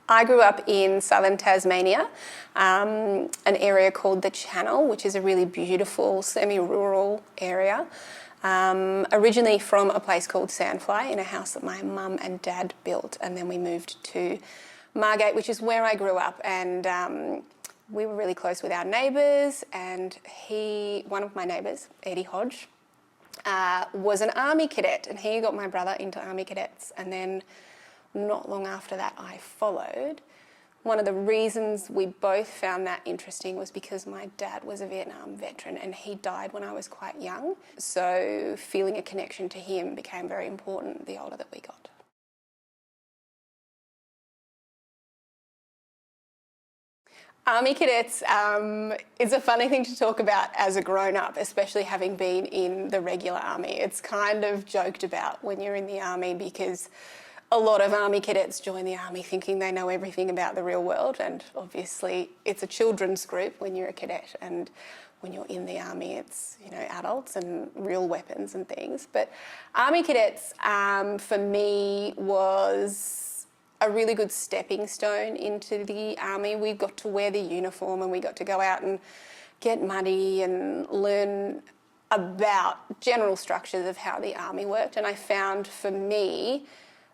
I grew up in southern Tasmania, an area called the Channel, which is a really beautiful semi-rural area. Originally from a place called Sandfly, in a house that my mum and dad built, and then we moved to Margate, which is where I grew up, and we were really close with our neighbours, and one of my neighbours, Eddie Hodge, was an army cadet, and he got my brother into army cadets, and then not long after that I followed. One of the reasons we both found that interesting was because my dad was a Vietnam veteran and he died when I was quite young. So feeling a connection to him became very important the older that we got. Army cadets is a funny thing to talk about as a grown-up, especially having been in the regular army. It's kind of joked about when you're in the army because a lot of army cadets join the army thinking they know everything about the real world, and obviously it's a children's group when you're a cadet, and when you're in the army it's, you know, adults and real weapons and things. But army cadets for me was a really good stepping stone into the army. We got to wear the uniform and we got to go out and get muddy and learn about general structures of how the army worked, and I found for me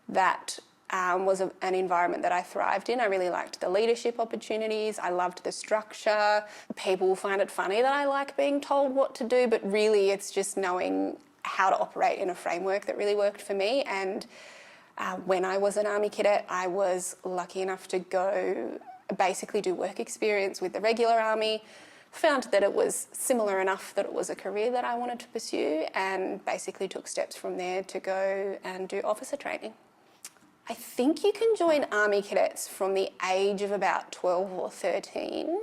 that was an environment that I thrived in. I really liked the leadership opportunities. I loved the structure. People find it funny that I like being told what to do, but really it's just knowing how to operate in a framework that really worked for me. And when I was an army cadet, I was lucky enough to go basically do work experience with the regular army, found that it was similar enough that it was a career that I wanted to pursue, and basically took steps from there to go and do officer training. I think you can join army cadets from the age of about 12 or 13.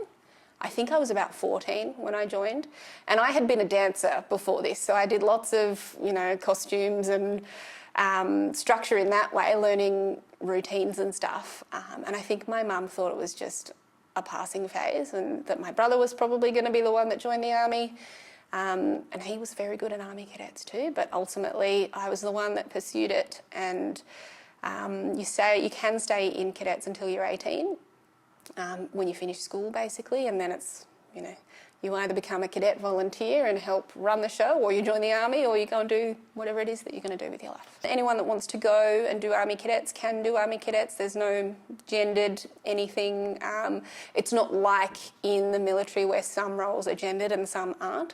I think I was about 14 when I joined, and I had been a dancer before this, so I did lots of, you know, costumes and structure in that way, learning routines and stuff. And I think my mum thought it was just a passing phase and that my brother was probably going to be the one that joined the army. And he was very good at army cadets too, but ultimately I was the one that pursued it. And you can stay in cadets until you're 18, when you finish school basically, and then it's, you know, you either become a cadet volunteer and help run the show, or you join the army, or you go and do whatever it is that you're going to do with your life. Anyone that wants to go and do army cadets can do army cadets. There's no gendered anything. It's not like in the military where some roles are gendered and some aren't,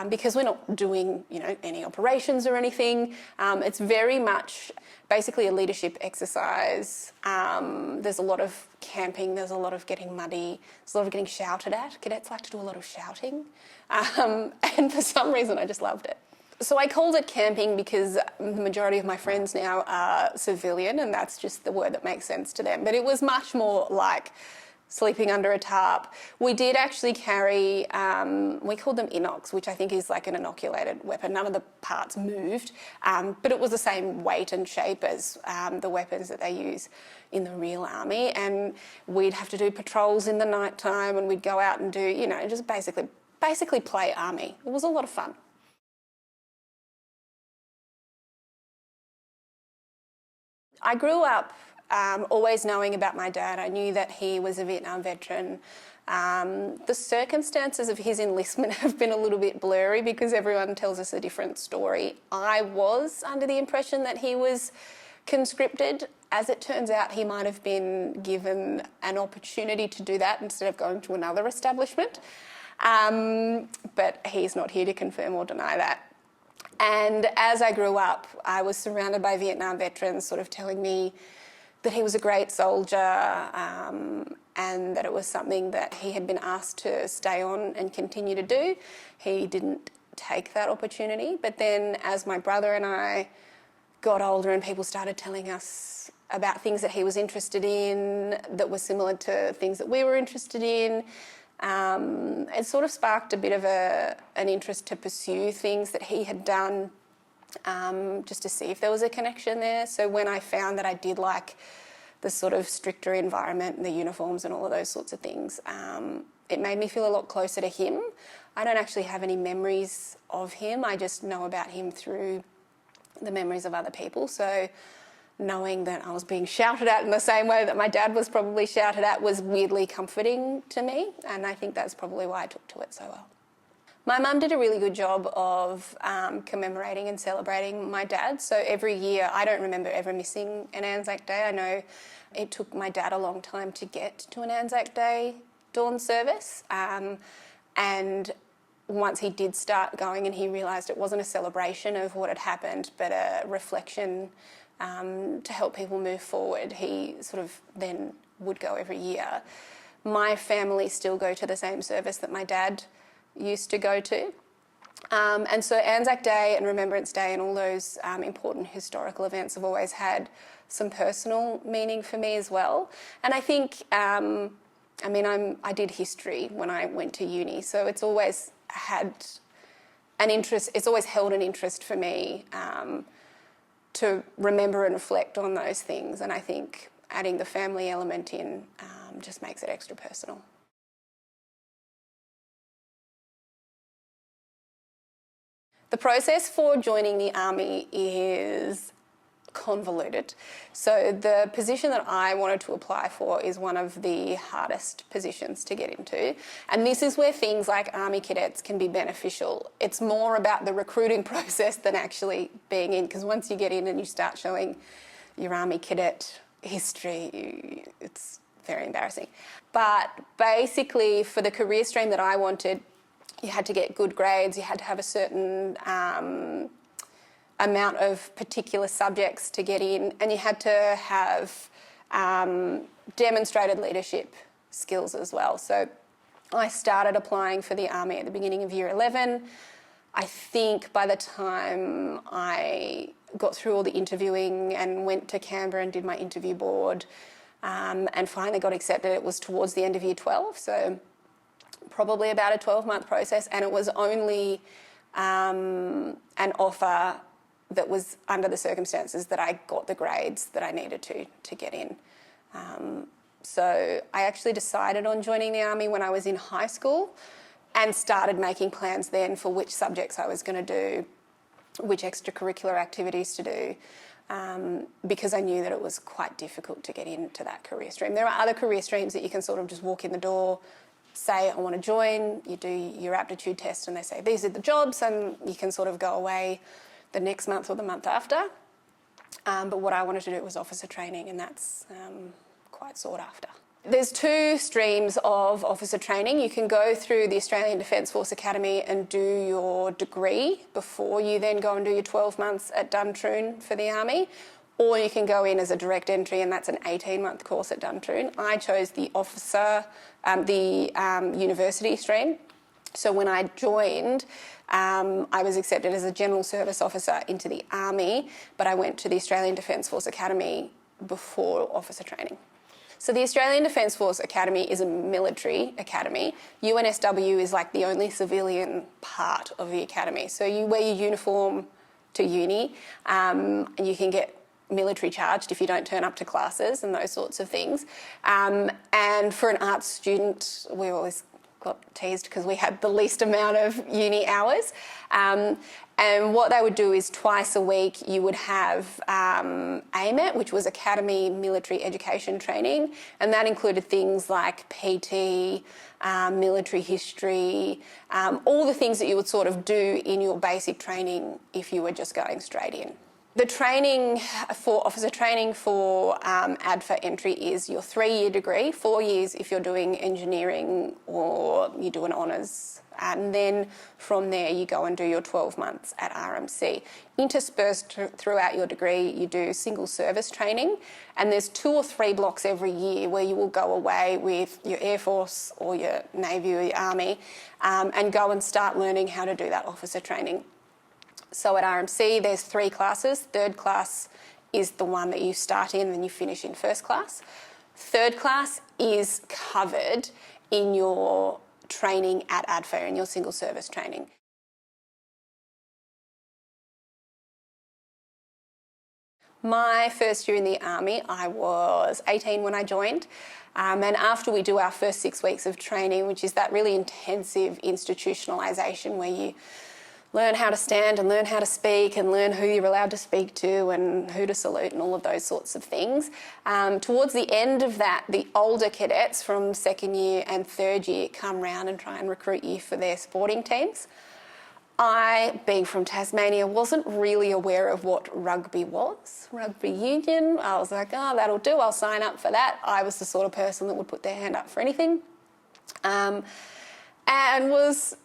because we're not doing, you know, any operations or anything. It's very much basically a leadership exercise. There's a lot of camping, there's a lot of getting muddy, there's a lot of getting shouted at. Cadets like to do a lot of shouting, and for some reason I just loved it. So I called it camping because the majority of my friends now are civilian, and that's just the word that makes sense to them. But it was much more like sleeping under a tarp. We did actually carry, we called them inox, which I think is like an inoculated weapon. None of the parts moved, but it was the same weight and shape as the weapons that they use in the real army. And we'd have to do patrols in the night time, and we'd go out and do, you know, just basically play army. It was a lot of fun. I grew up always knowing about my dad. I knew that he was a Vietnam veteran. The circumstances of his enlistment have been a little bit blurry because everyone tells us a different story. I was under the impression that he was conscripted. As it turns out, he might have been given an opportunity to do that instead of going to another establishment. But he's not here to confirm or deny that. And as I grew up, I was surrounded by Vietnam veterans sort of telling me that he was a great soldier, and that it was something that he had been asked to stay on and continue to do. He didn't take that opportunity. But then as my brother and I got older and people started telling us about things that he was interested in that were similar to things that we were interested in, it sort of sparked a bit of an interest to pursue things that he had done, just to see if there was a connection there. So when I found that I did like the sort of stricter environment and the uniforms and all of those sorts of things, it made me feel a lot closer to him. I don't actually have any memories of him. I just know about him through the memories of other people. So knowing that I was being shouted at in the same way that my dad was probably shouted at was weirdly comforting to me, and I think that's probably why I took to it so well. My mum did a really good job of commemorating and celebrating my dad. So every year, I don't remember ever missing an Anzac Day. I know it took my dad a long time to get to an Anzac Day dawn service. And once he did start going and he realised it wasn't a celebration of what had happened, but a reflection to help people move forward, he sort of then would go every year. My family still go to the same service that my dad used to go to. And so Anzac Day and Remembrance Day and all those important historical events have always had some personal meaning for me as well. And I think, I did history when I went to uni, so it's always had an interest, it's always held an interest for me to remember and reflect on those things. And I think adding the family element in just makes it extra personal. The process for joining the Army is convoluted. So the position that I wanted to apply for is one of the hardest positions to get into. And this is where things like Army cadets can be beneficial. It's more about the recruiting process than actually being in, because once you get in and you start showing your Army cadet history, it's very embarrassing. But basically, for the career stream that I wanted, you had to get good grades, you had to have a certain amount of particular subjects to get in, and you had to have demonstrated leadership skills as well. So I started applying for the Army at the beginning of year 11. I think by the time I got through all the interviewing and went to Canberra and did my interview board and finally got accepted, it was towards the end of year 12. So probably about a 12-month process, and it was only an offer that was under the circumstances that I got the grades that I needed to get in. So I actually decided on joining the Army when I was in high school and started making plans then for which subjects I was going to do, which extracurricular activities to do, because I knew that it was quite difficult to get into that career stream. There are other career streams that you can sort of just walk in the door, say, I want to join, you do your aptitude test and they say, these are the jobs, and you can sort of go away the next month or the month after. But what I wanted to do was officer training, and that's quite sought after. There's two streams of officer training. You can go through the Australian Defence Force Academy and do your degree before you then go and do your 12 months at Duntroon for the Army, or you can go in as a direct entry, and that's an 18-month course at Duntroon. I chose the university stream. So when I joined, I was accepted as a general service officer into the Army, but I went to the Australian Defence Force Academy before officer training. So the Australian Defence Force Academy is a military academy. UNSW is like the only civilian part of the academy. So you wear your uniform to uni, and you can get military charged if you don't turn up to classes and those sorts of things. And for an arts student, we always got teased because we had the least amount of uni hours. And what they would do is twice a week you would have AMET, which was Academy Military Education Training, and that included things like PT, military history, all the things that you would sort of do in your basic training if you were just going straight in. The training for officer training for ADFA entry is your 3-year degree, 4 years if you're doing engineering or you do an honours, and then from there you go and do your 12 months at RMC. Interspersed throughout your degree, you do single service training, and there's 2 or 3 blocks every year where you will go away with your Air Force or your Navy or your Army and go and start learning how to do that officer training. So at RMC, there's 3 classes. 3rd class is the one that you start in and you finish in 1st class. 3rd class is covered in your training at ADFA, in your single service training. My first year in the Army, I was 18 when I joined. And after we do our first 6 weeks of training, which is that really intensive institutionalisation where you learn how to stand and learn how to speak and learn who you're allowed to speak to and who to salute and all of those sorts of things. Towards the end of that, the older cadets from second year and third year come round and try and recruit you for their sporting teams. I, being from Tasmania, wasn't really aware of what rugby was, rugby union. I was like, oh, that'll do, I'll sign up for that. I was the sort of person that would put their hand up for anything. And was,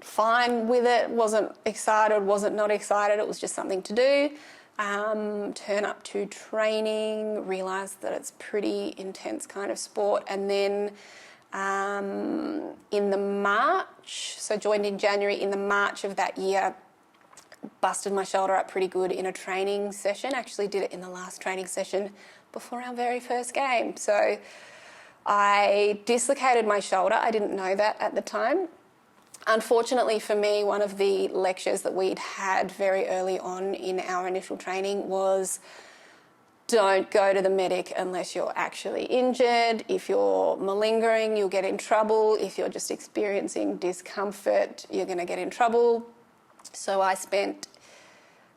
fine with it, wasn't excited, wasn't not excited, it was just something to do. Turn up to training, realise that it's pretty intense kind of sport, and then in the March, so joined in January, in the March of that year, busted my shoulder up pretty good in a training session. Actually did it in the last training session before our very first game. So I dislocated my shoulder. I didn't know that at the time. Unfortunately for me, one of the lectures that we'd had very early on in our initial training was don't go to the medic unless you're actually injured. If you're malingering, you'll get in trouble. If you're just experiencing discomfort, you're going to get in trouble. So I spent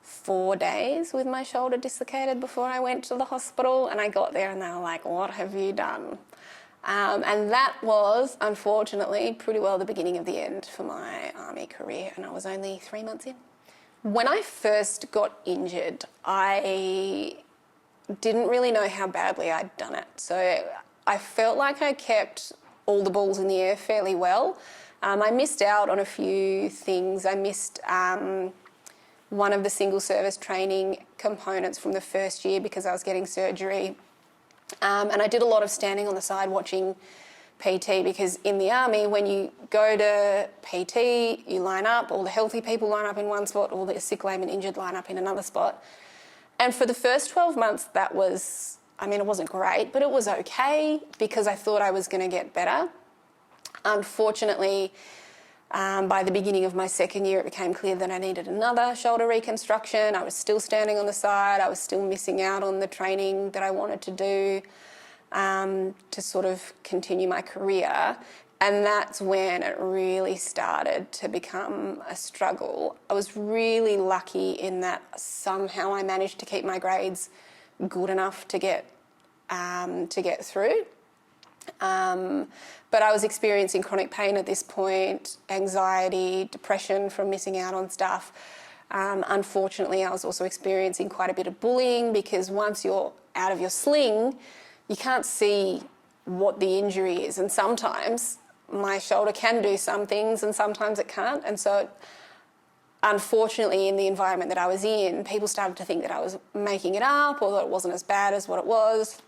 4 days with my shoulder dislocated before I went to the hospital, and I got there and they were like, what have you done? And that was, unfortunately, pretty well the beginning of the end for my army career, and I was only 3 months in. When I first got injured, I didn't really know how badly I'd done it. So I felt like I kept all the balls in the air fairly well. I missed out on a few things. I missed one of the single service training components from the first year because I was getting surgery. And I did a lot of standing on the side watching PT, because in the army, when you go to PT, you line up, all the healthy people line up in one spot, all the sick, lame and injured line up in another spot. And for the first 12 months, that was, it wasn't great, but it was okay because I thought I was going to get better. Unfortunately, by the beginning of my second year, it became clear that I needed another shoulder reconstruction. I was still standing on the side. I was still missing out on the training that I wanted to do to sort of continue my career. And that's when it really started to become a struggle. I was really lucky in that somehow I managed to keep my grades good enough to get through. But I was experiencing chronic pain at this point, anxiety, depression from missing out on stuff. Unfortunately, I was also experiencing quite a bit of bullying, because once you're out of your sling, you can't see what the injury is. And sometimes my shoulder can do some things and sometimes it can't. And so unfortunately, in the environment that I was in, people started to think that I was making it up or that it wasn't as bad as what it was.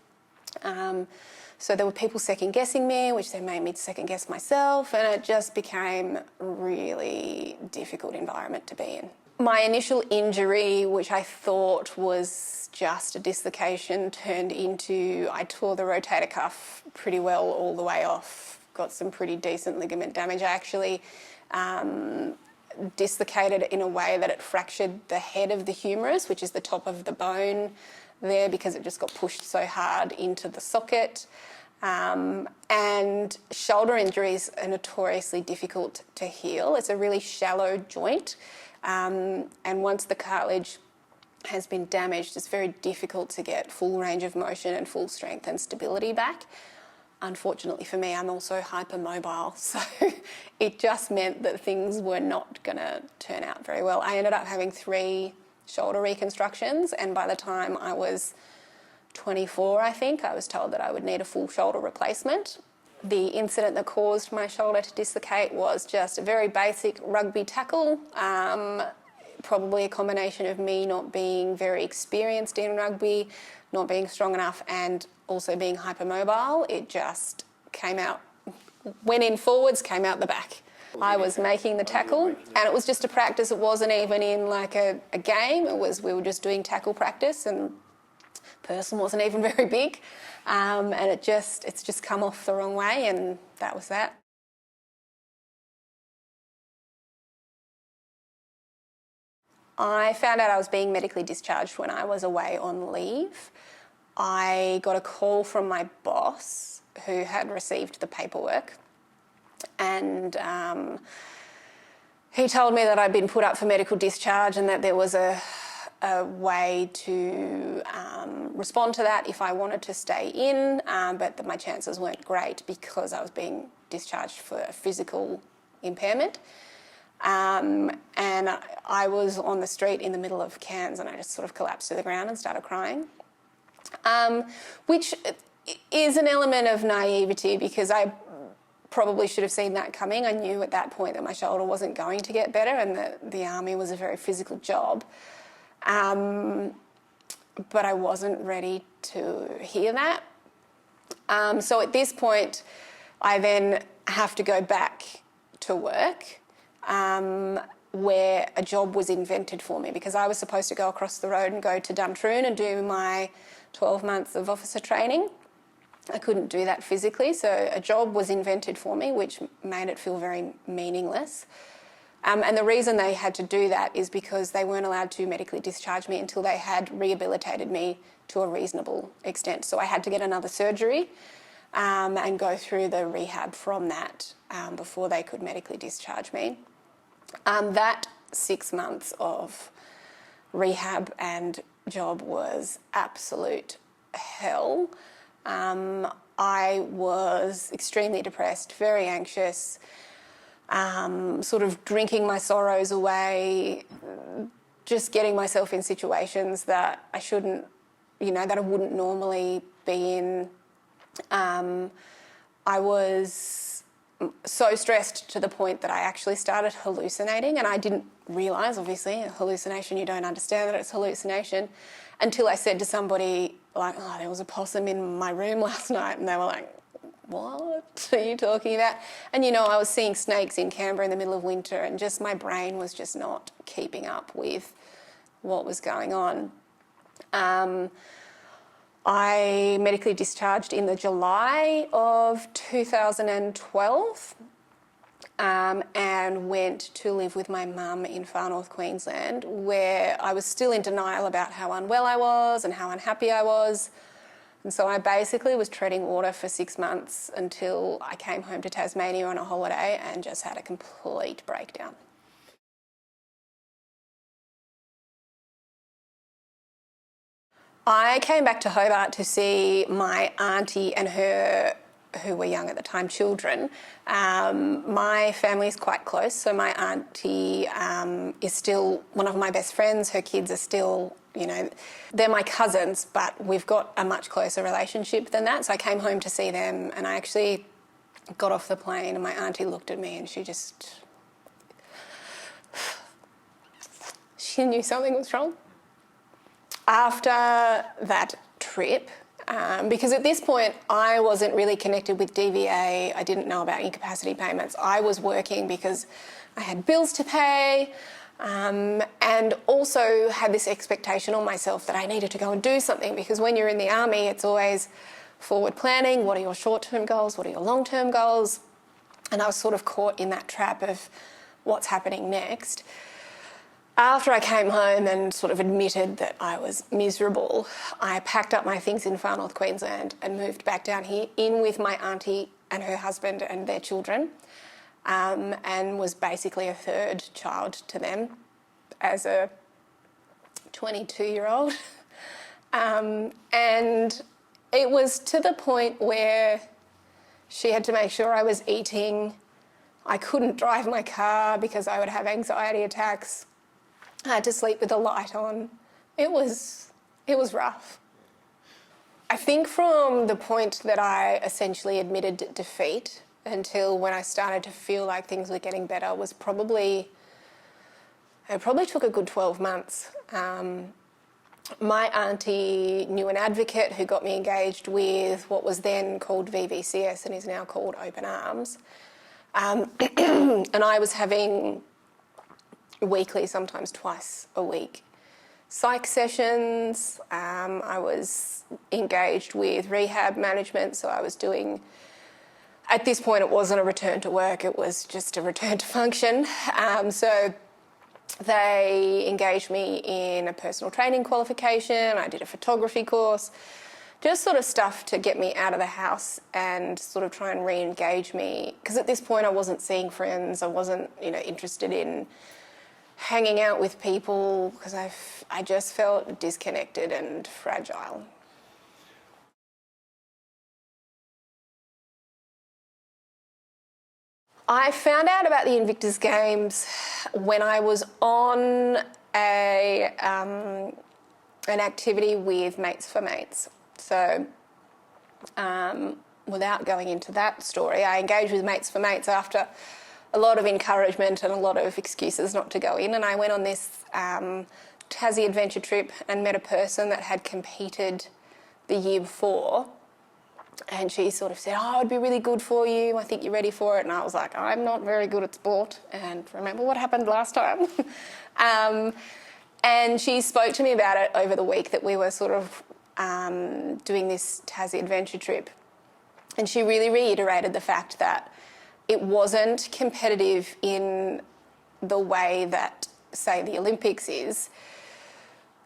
So there were people second-guessing me, which then made me second-guess myself, and it just became a really difficult environment to be in. My initial injury, which I thought was just a dislocation, turned into I tore the rotator cuff pretty well all the way off, got some pretty decent ligament damage. I actually dislocated in a way that it fractured the head of the humerus, which is the top of the bone there, because it just got pushed so hard into the socket. And shoulder injuries are notoriously difficult to heal. It's a really shallow joint, and once the cartilage has been damaged, it's very difficult to get full range of motion and full strength and stability back. Unfortunately for me, I'm also hypermobile, so it just meant that things were not going to turn out very well. I ended up having 3 shoulder reconstructions, and by the time I was 24, I think, I was told that I would need a full shoulder replacement. The incident that caused my shoulder to dislocate was just a very basic rugby tackle, probably a combination of me not being very experienced in rugby, not being strong enough, and also being hypermobile. It just came out, went in forwards, came out the back. I was making the tackle, and it was just a practice. It wasn't even in like a game. We were just doing tackle practice, and the person wasn't even very big, and it's just come off the wrong way, and that was that. I found out I was being medically discharged when I was away on leave. I got a call from my boss, who had received the paperwork, and He told me that I'd been put up for medical discharge and that there was a way to respond to that if I wanted to stay in, but that my chances weren't great because I was being discharged for a physical impairment. And I was on the street in the middle of Cairns and I just sort of collapsed to the ground and started crying, which is an element of naivety because I probably should have seen that coming. I knew at that point that my shoulder wasn't going to get better and that the army was a very physical job. But I wasn't ready to hear that. So at this point, I then have to go back to work where a job was invented for me because I was supposed to go across the road and go to Duntroon and do my 12 months of officer training. I couldn't do that physically, so a job was invented for me, which made it feel very meaningless. And the reason they had to do that is because they weren't allowed to medically discharge me until they had rehabilitated me to a reasonable extent. So I had to get another surgery and go through the rehab from that before they could medically discharge me. That 6 months of rehab and job was absolute hell. I was extremely depressed, very anxious, sort of drinking my sorrows away, just getting myself in situations that I shouldn't, that I wouldn't normally be in. I was so stressed to the point that I actually started hallucinating, and I didn't realise, obviously, a hallucination, you don't understand that it's hallucination, until I said to somebody, like, oh, there was a possum in my room last night, and they were like, what are you talking about? And, I was seeing snakes in Canberra in the middle of winter and just my brain was just not keeping up with what was going on. I medically discharged in the July of 2012 and went to live with my mum in far north Queensland, where I was still in denial about how unwell I was and how unhappy I was. And so I basically was treading water for 6 months until I came home to Tasmania on a holiday and just had a complete breakdown. I came back to Hobart to see my auntie and her, who were young at the time, children. My family is quite close, so my auntie is still one of my best friends. Her kids are still, they're my cousins, but we've got a much closer relationship than that. So I came home to see them and I actually got off the plane and my auntie looked at me and she knew something was wrong. After that trip, because at this point I wasn't really connected with DVA, I didn't know about incapacity payments. I was working because I had bills to pay and also had this expectation on myself that I needed to go and do something, because when you're in the army it's always forward planning. What are your short-term goals? What are your long-term goals? And I was sort of caught in that trap of what's happening next. After I came home and sort of admitted that I was miserable, I packed up my things in far north Queensland and moved back down here in with my auntie and her husband and their children, and was basically a third child to them as a 22-year-old. And it was to the point where she had to make sure I was eating. I couldn't drive my car because I would have anxiety attacks. I had to sleep with the light on. It was rough. I think from the point that I essentially admitted defeat until when I started to feel like things were getting better it probably took a good 12 months. My auntie knew an advocate who got me engaged with what was then called VVCS and is now called Open Arms. And I was having weekly, sometimes twice a week, psych sessions. I was engaged with rehab management, so I was doing, at this point it wasn't a return to work, it was just a return to function. So they engaged me in a personal training qualification. I did a photography course. just sort of stuff to get me out of the house and sort of try and re-engage me. Because at this point I wasn't seeing friends, I wasn't, interested in hanging out with people because I just felt disconnected and fragile. I found out about the Invictus Games when I was on an activity with Mates for Mates. So without going into that story, I engaged with Mates for Mates after a lot of encouragement and a lot of excuses not to go in, and I went on this Tassie adventure trip and met a person that had competed the year before, and she sort of said, it'd be really good for you, I think you're ready for it. And I was like, I'm not very good at sport, and remember what happened last time. And she spoke to me about it over the week that we were sort of doing this Tassie adventure trip, and she really reiterated the fact that it wasn't competitive in the way that, say, the Olympics is.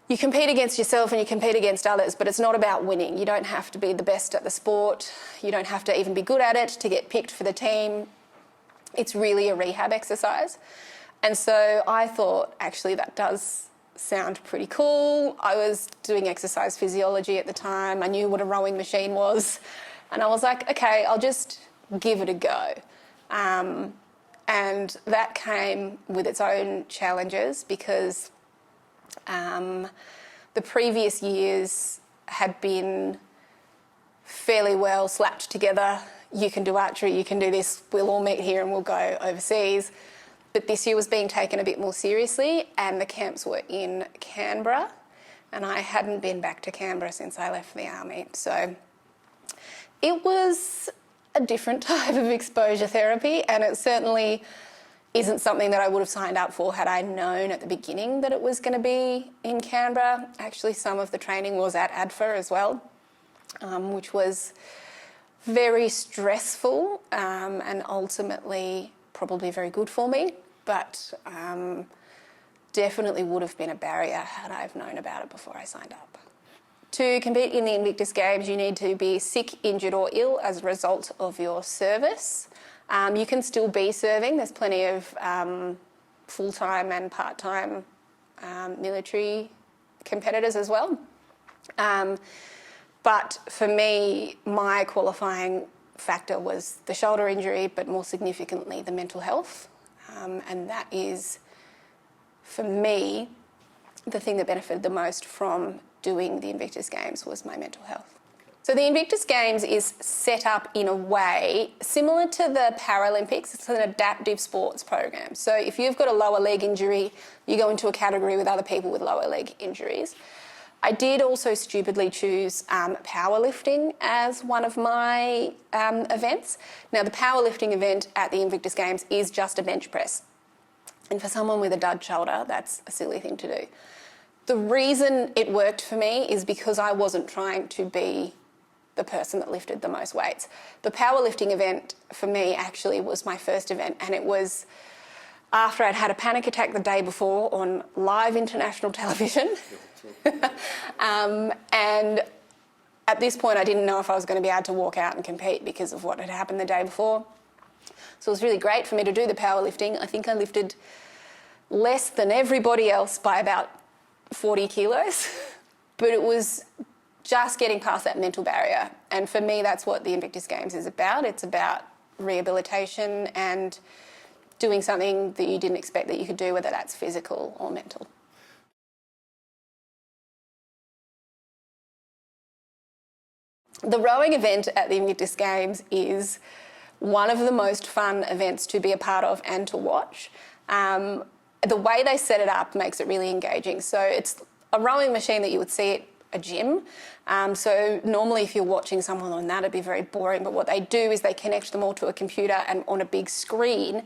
You compete against yourself and you compete against others, but it's not about winning. You don't have to be the best at the sport. You don't have to even be good at it to get picked for the team. It's really a rehab exercise. And so I thought, actually, that does sound pretty cool. I was doing exercise physiology at the time. I knew what a rowing machine was. And I was like, okay, I'll just give it a go. And that came with its own challenges because the previous years had been fairly well slapped together. You can do archery, you can do this, we'll all meet here and we'll go overseas. But this year was being taken a bit more seriously, and the camps were in Canberra, and I hadn't been back to Canberra since I left the army. So it was a different type of exposure therapy, and it certainly isn't something that I would have signed up for had I known at the beginning that it was going to be in Canberra. Actually, some of the training was at ADFA as well, which was very stressful and ultimately probably very good for me, but definitely would have been a barrier had I have known about it before I signed up. To compete in the Invictus Games, you need to be sick, injured or ill as a result of your service. You can still be serving. There's plenty of full-time and part-time military competitors as well. But for me, my qualifying factor was the shoulder injury, but more significantly, the mental health. And that is, for me, the thing that benefited the most from doing the Invictus Games was my mental health. So the Invictus Games is set up in a way similar to the Paralympics. It's an adaptive sports program. So if you've got a lower leg injury, you go into a category with other people with lower leg injuries. I did also stupidly choose powerlifting as one of my events. Now, the powerlifting event at the Invictus Games is just a bench press. And for someone with a dud shoulder, that's a silly thing to do. The reason it worked for me is because I wasn't trying to be the person that lifted the most weights. The powerlifting event for me actually was my first event, and it was after I'd had a panic attack the day before on live international television. And at this point I didn't know if I was going to be able to walk out and compete because of what had happened the day before. So it was really great for me to do the powerlifting. I think I lifted less than everybody else by about 40 kilos, but it was just getting past that mental barrier. And for me, that's what the Invictus Games is about. It's about rehabilitation and doing something that you didn't expect that you could do, whether that's physical or mental. The rowing event at the Invictus Games is one of the most fun events to be a part of and to watch. The way they set it up makes it really engaging. So it's a rowing machine that you would see at a gym. So normally if you're watching someone on that, it'd be very boring. But what they do is they connect them all to a computer, and on a big screen,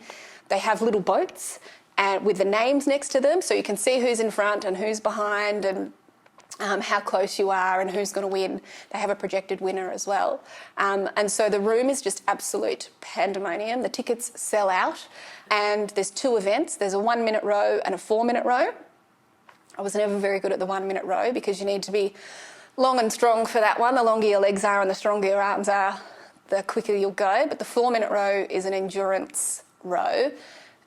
they have little boats and with the names next to them, so you can see who's in front and who's behind and how close you are and who's going to win. They have a projected winner as well. And so the room is just absolute pandemonium. The tickets sell out, and there's two events. There's a 1 minute row and a 4 minute row. I was never very good at the 1 minute row because you need to be long and strong for that one. The longer your legs are and the stronger your arms are, the quicker you'll go. But the 4-minute row is an endurance row,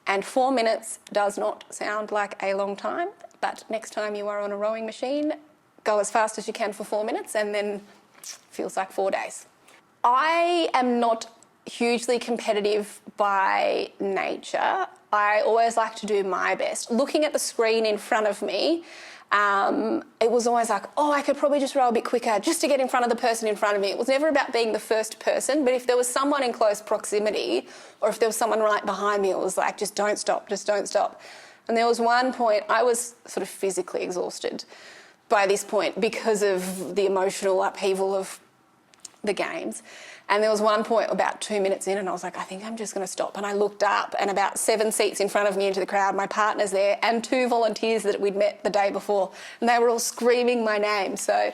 and 4 minutes does not sound like a long time, but next time you are on a rowing machine, go as fast as you can for 4 minutes and then feels like 4 days. I am not hugely competitive by nature. I always like to do my best. Looking at the screen in front of me, it was always like, oh, I could probably just row a bit quicker just to get in front of the person in front of me. It was never about being the first person, but if there was someone in close proximity or if there was someone right behind me, it was like, just don't stop, just don't stop. And there was one point, I was sort of physically exhausted by this point because of the emotional upheaval of the games. And there was one point about 2 minutes in and I was like, I think I'm just going to stop. And I looked up and about 7 seats in front of me into the crowd, my partner's there and 2 volunteers that we'd met the day before. And they were all screaming my name. So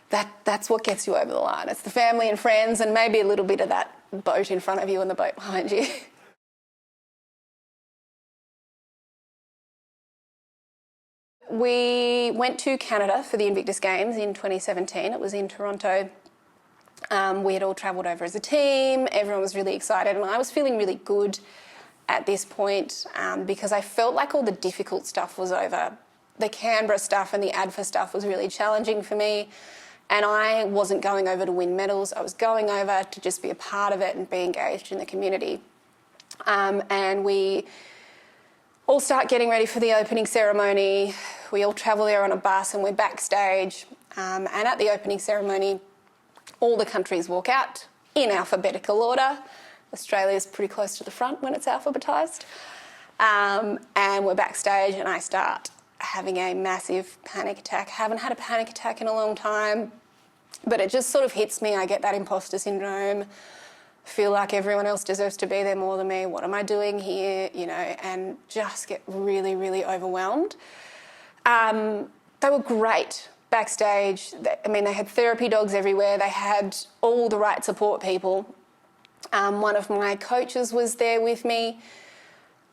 that's what gets you over the line. It's the family and friends and maybe a little bit of that boat in front of you and the boat behind you. We went to Canada for the Invictus Games in 2017. It was in Toronto. We had all travelled over as a team. Everyone was really excited and I was feeling really good at this point because I felt like all the difficult stuff was over. The Canberra stuff and the ADFA stuff was really challenging for me and I wasn't going over to win medals. I was going over to just be a part of it and be engaged in the community. And we all start getting ready for the opening ceremony. We all travel there on a bus and we're backstage. And at the opening ceremony, all the countries walk out in alphabetical order. Australia's pretty close to the front when it's alphabetised. And we're backstage and I start having a massive panic attack. Haven't had a panic attack in a long time, but it just sort of hits me. I get that imposter syndrome, feel like everyone else deserves to be there more than me. What am I doing here? You know, and just get really, really overwhelmed. They were great backstage. I mean, they had therapy dogs everywhere. They had all the right support people. One of my coaches was there with me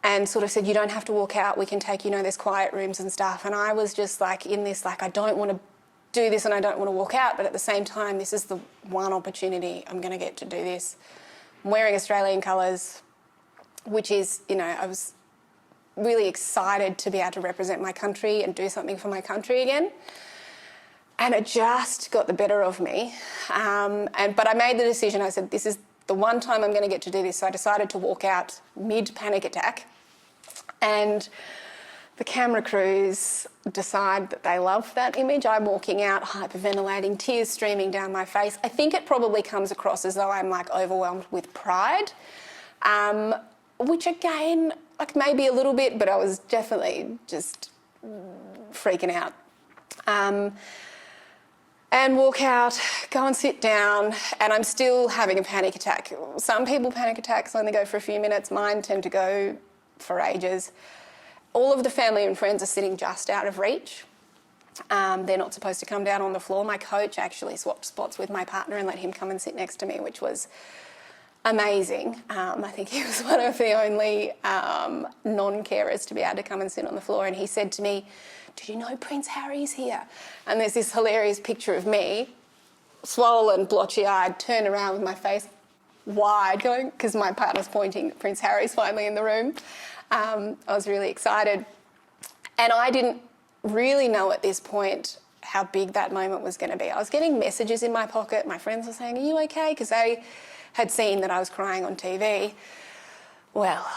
and sort of said, you don't have to walk out. We can take, you know, there's quiet rooms and stuff. And I was just like in this, like, I don't want to do this and I don't want to walk out. But at the same time, this is the one opportunity I'm going to get to do this. I'm wearing Australian colours, which is, you know, I was really excited to be able to represent my country and do something for my country again. And it just got the better of me. But I made the decision, I said, this is the one time I'm going to get to do this. So I decided to walk out mid-panic attack. And the camera crews decide that they love that image. I'm walking out, hyperventilating, tears streaming down my face. I think it probably comes across as though I'm like overwhelmed with pride, which again, like maybe a little bit, but I was definitely just freaking out. And walk out, go and sit down, and I'm still having a panic attack. Some people panic attacks only go for a few minutes. Mine tend to go for ages. All of the family and friends are sitting just out of reach. They're not supposed to come down on the floor. My coach actually swapped spots with my partner and let him come and sit next to me, which was amazing. I think he was one of the only non-carers to be able to come and sit on the floor. And he said to me, did you know Prince Harry's here? And there's this hilarious picture of me, swollen, blotchy-eyed, turned around with my face wide going, because my partner's pointing that Prince Harry's finally in the room. I was really excited. And I didn't really know at this point how big that moment was going to be. I was getting messages in my pocket. My friends were saying, are you okay? Because they had seen that I was crying on TV. Well,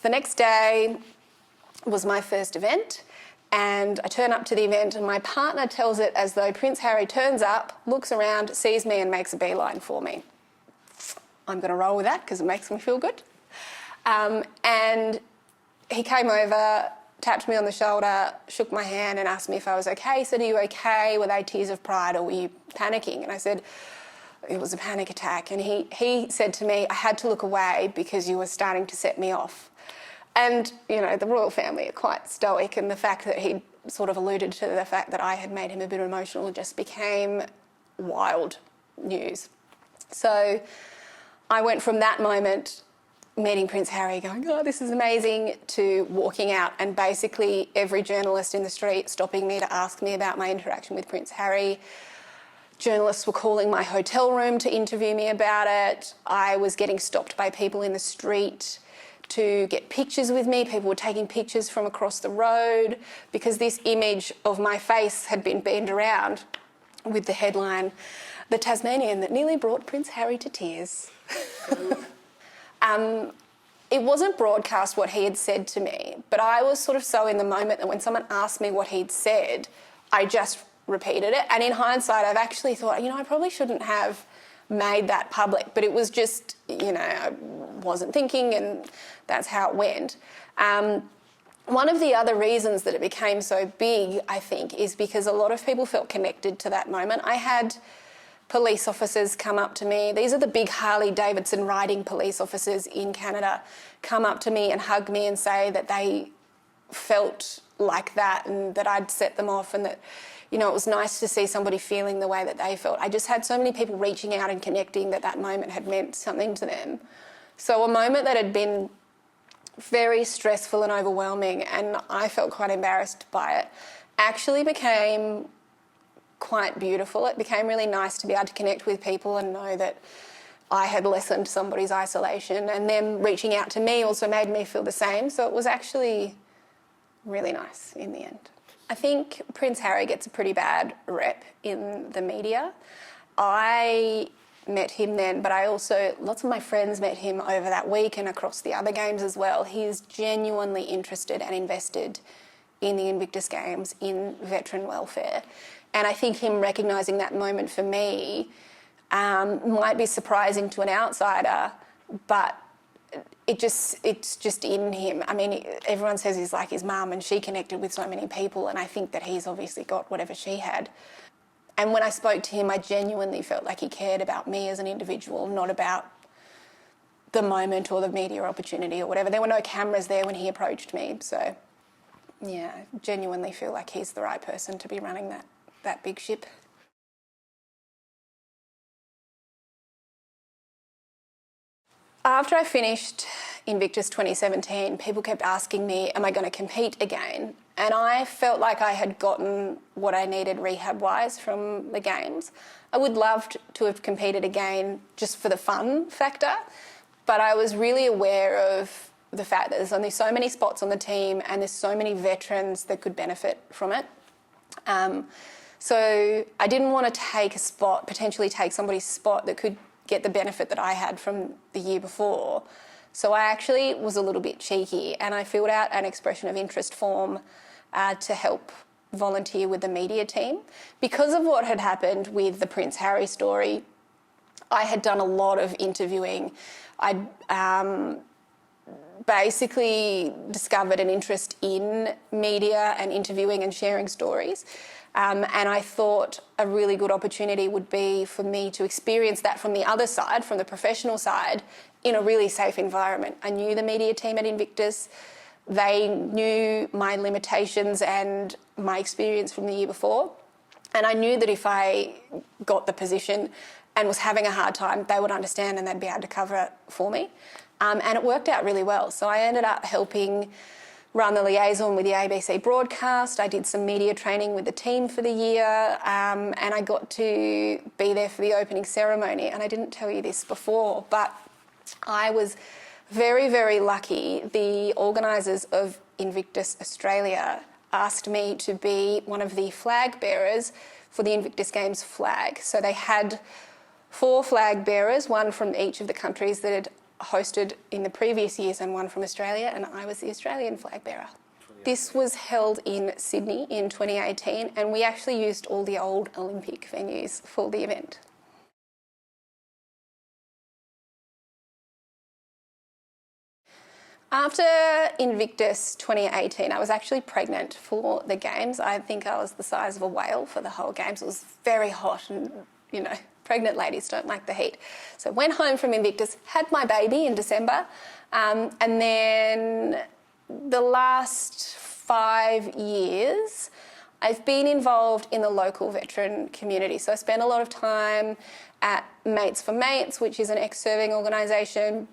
the next day was my first event. And I turn up to the event and my partner tells it as though Prince Harry turns up, looks around, sees me and makes a beeline for me. I'm going to roll with that because it makes me feel good. And he came over, tapped me on the shoulder, shook my hand and asked me if I was okay. He said, are you okay? Were they tears of pride or were you panicking? And I said, it was a panic attack. And he said to me, I had to look away because you were starting to set me off. And, you know, the royal family are quite stoic, and the fact that he'd sort of alluded to the fact that I had made him a bit emotional just became wild news. So I went from that moment, meeting Prince Harry, going, oh, this is amazing, to walking out and basically every journalist in the street stopping me to ask me about my interaction with Prince Harry. Journalists were calling my hotel room to interview me about it. I was getting stopped by people in the street to get pictures with me. People were taking pictures from across the road because this image of my face had been banned around with the headline, "The Tasmanian that nearly brought Prince Harry to tears." It wasn't broadcast what he had said to me, but I was sort of so in the moment that when someone asked me what he'd said, I just repeated it. And in hindsight, I've actually thought, I probably shouldn't have made that public, but it was just, I wasn't thinking, and that's how it went. One of the other reasons that it became so big, I think, is because a lot of people felt connected to that moment. I had police officers come up to me. These are the big Harley-Davidson riding police officers in Canada, come up to me and hug me and say that they felt like that and that I'd set them off, and that, it was nice to see somebody feeling the way that they felt. I just had so many people reaching out and connecting that moment had meant something to them. So a moment that had been very stressful and overwhelming, and I felt quite embarrassed by it, actually became quite beautiful. It became really nice to be able to connect with people and know that I had lessened somebody's isolation, and them reaching out to me also made me feel the same. So it was actually really nice in the end. I think Prince Harry gets a pretty bad rep in the media. I met him then, but lots of my friends met him over that week and across the other games as well. He's genuinely interested and invested in the Invictus Games, in veteran welfare. And I think him recognising that moment for me might be surprising to an outsider, but it's just in him. I mean, everyone says he's like his mum, and she connected with so many people, and I think that he's obviously got whatever she had. And when I spoke to him, I genuinely felt like he cared about me as an individual, not about the moment or the media opportunity or whatever. There were no cameras there when he approached me. So, yeah, I genuinely feel like he's the right person to be running that big ship. After I finished Invictus 2017, people kept asking me, am I going to compete again? And I felt like I had gotten what I needed rehab-wise from the Games. I would love to have competed again just for the fun factor, but I was really aware of the fact that there's only so many spots on the team and there's so many veterans that could benefit from it. So I didn't want to potentially take somebody's spot that could get the benefit that I had from the year before. So I actually was a little bit cheeky, and I filled out an expression of interest form to help volunteer with the media team. Because of what had happened with the Prince Harry story, I had done a lot of interviewing. I'd basically discovered an interest in media and interviewing and sharing stories. And I thought a really good opportunity would be for me to experience that from the other side, from the professional side, in a really safe environment. I knew the media team at Invictus. They knew my limitations and my experience from the year before. And I knew that if I got the position and was having a hard time, they would understand and they'd be able to cover it for me. And it worked out really well. So I ended up helping run the liaison with the ABC broadcast. I did some media training with the team for the year, and I got to be there for the opening ceremony. And I didn't tell you this before, but I was very, very lucky. The organisers of Invictus Australia asked me to be one of the flag bearers for the Invictus Games flag. So they had 4 flag bearers, one from each of the countries that had hosted in the previous years and one from Australia, and I was the Australian flag bearer. This was held in Sydney in 2018, and we actually used all the old Olympic venues for the event. After Invictus 2018, I was actually pregnant for the Games. I think I was the size of a whale for the whole Games. It was very hot and, pregnant ladies don't like the heat. So went home from Invictus, had my baby in December, and then the last 5 years I've been involved in the local veteran community. So I spent a lot of time at Mates for Mates, which is an ex-serving organisation.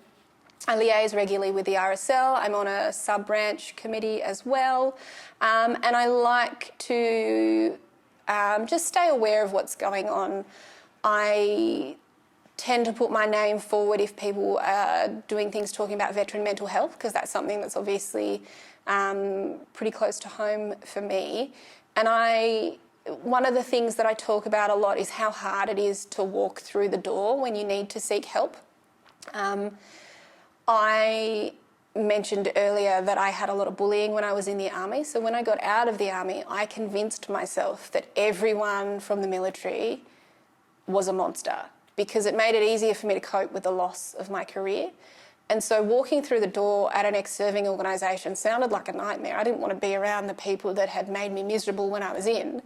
I liaise regularly with the RSL. I'm on a sub-branch committee as well. And I like to just stay aware of what's going on. I tend to put my name forward if people are doing things talking about veteran mental health, because that's something that's obviously pretty close to home for me. And one of the things that I talk about a lot is how hard it is to walk through the door when you need to seek help. I mentioned earlier that I had a lot of bullying when I was in the army. So when I got out of the army, I convinced myself that everyone from the military was a monster, because it made it easier for me to cope with the loss of my career. And so walking through the door at an ex-serving organisation sounded like a nightmare. I didn't want to be around the people that had made me miserable when I was in.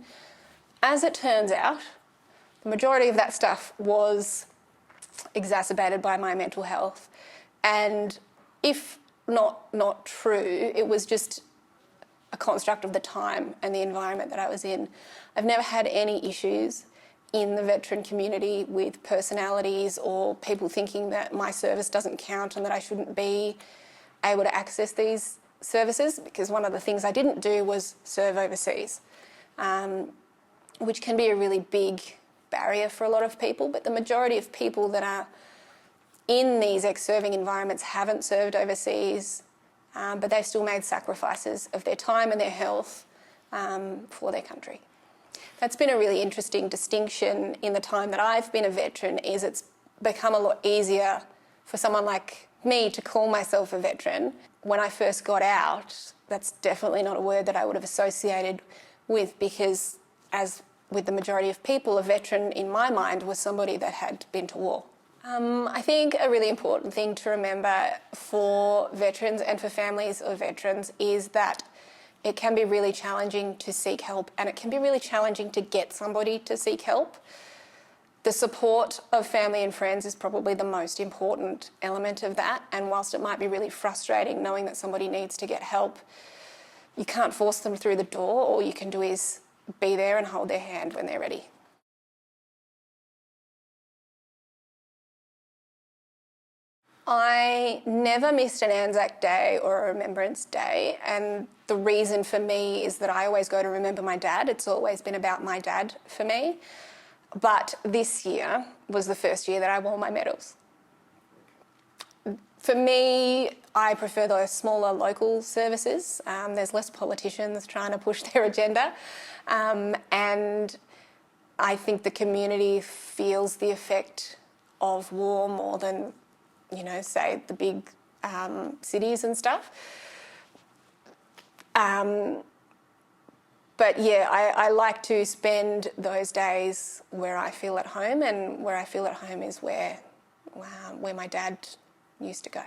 As it turns out, the majority of that stuff was exacerbated by my mental health. And if not true, it was just a construct of the time and the environment that I was in. I've never had any issues in the veteran community with personalities or people thinking that my service doesn't count and that I shouldn't be able to access these services, because one of the things I didn't do was serve overseas, which can be a really big barrier for a lot of people. But the majority of people that are in these ex-serving environments haven't served overseas, but they've still made sacrifices of their time and their health for their country. That's been a really interesting distinction in the time that I've been a veteran, is it's become a lot easier for someone like me to call myself a veteran. When I first got out, that's definitely not a word that I would have associated with, because as with the majority of people, a veteran in my mind was somebody that had been to war. I think a really important thing to remember for veterans and for families of veterans is that it can be really challenging to seek help, and it can be really challenging to get somebody to seek help. The support of family and friends is probably the most important element of that, and whilst it might be really frustrating knowing that somebody needs to get help, you can't force them through the door. All you can do is be there and hold their hand when they're ready. I never missed an Anzac Day or a Remembrance Day, and the reason for me is that I always go to remember my dad. It's always been about my dad for me. But this year was the first year that I wore my medals. For me, I prefer those smaller local services. There's less politicians trying to push their agenda, and I think the community feels the effect of war more than, say the big cities and stuff. But yeah, I like to spend those days where I feel at home, and where I feel at home is where my dad used to go.